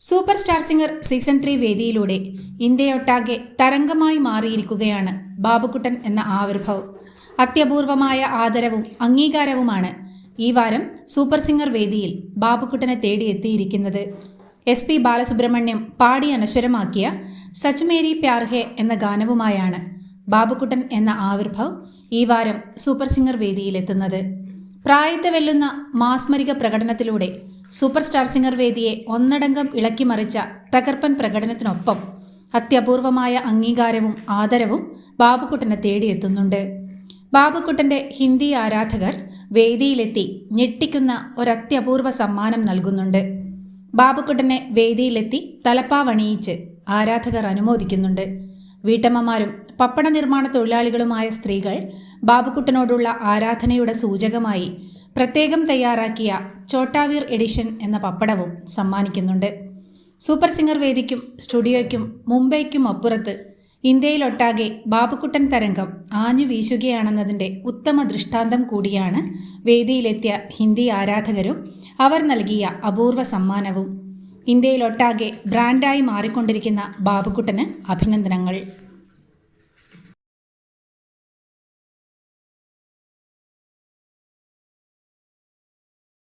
Super star singer season 3 വേദിയിലൂടെ ഇന്ത്യയൊട്ടാകെ തരംഗമായി മാറിയിരിക്കുകയാണ് ബാബുക്കുട്ടൻ എന്ന ആവിർഭവം. അത്യപൂർവമായ ആദരവും അംഗീകാരവുമാണ് ഈ വാരം സൂപ്പർ സിംഗർ വേദിയിൽ ബാബുക്കുട്ടനെ തേടിയെത്തിയിരിക്കുന്നത്. SP ബാലസുബ്രഹ്മണ്യം പാടി അനശ്വരമാക്കിയ സച്ച് മേരി പ്യാർ ഹേ എന്ന ഗാനവുമായാണ് ബാബുക്കുട്ടൻ എന്ന ആവിർഭവ് ഈ വാരം സൂപ്പർ സിംഗർ വേദിയിലെത്തുന്നത്. പ്രായത്തെ വെല്ലുന്ന മാസ്മരിക പ്രകടനത്തിലൂടെ സൂപ്പർ സ്റ്റാർ സിംഗർ വേദിയെ ഒന്നടങ്കം ഇളക്കിമറിച്ച തകർപ്പൻ പ്രകടനത്തിനൊപ്പം അത്യപൂർവമായ അംഗീകാരവും ആദരവും ബാബുക്കുട്ടനെ തേടിയെത്തുന്നുണ്ട്. ബാബുക്കുട്ടൻ്റെ ഹിന്ദി ആരാധകർ വേദിയിലെത്തി ഞെട്ടിക്കുന്ന ഒരത്യപൂർവ സമ്മാനം നൽകുന്നുണ്ട്. ബാബുക്കുട്ടനെ വേദിയിലെത്തി തലപ്പാവണിയിച്ച് ആരാധകർ അനുമോദിക്കുന്നുണ്ട്. വീട്ടമ്മമാരും പപ്പട നിർമ്മാണ തൊഴിലാളികളുമായ സ്ത്രീകൾ ബാബുക്കുട്ടനോടുള്ള ആരാധനയുടെ സൂചകമായി പ്രത്യേകം തയ്യാറാക്കിയ ചോട്ടാവീർ എഡിഷൻ എന്ന പപ്പടവും സമ്മാനിക്കുന്നുണ്ട്. സൂപ്പർ സിംഗർ വേദിക്കും സ്റ്റുഡിയോയ്ക്കും മുംബൈക്കും അപ്പുറത്ത് ഇന്ത്യയിലൊട്ടാകെ ബാബുക്കുട്ടൻ തരംഗം ആഞ്ഞു വീശുകയാണെന്നതിൻ്റെ ഉത്തമ ദൃഷ്ടാന്തം കൂടിയാണ് വേദിയിലെത്തിയ ഹിന്ദി ആരാധകരും അവർ നൽകിയ അപൂർവ സമ്മാനവും. ഇന്ത്യയിലൊട്ടാകെ ബ്രാൻഡായി മാറിക്കൊണ്ടിരിക്കുന്ന ബാബുക്കുട്ടന് അഭിനന്ദനങ്ങൾ.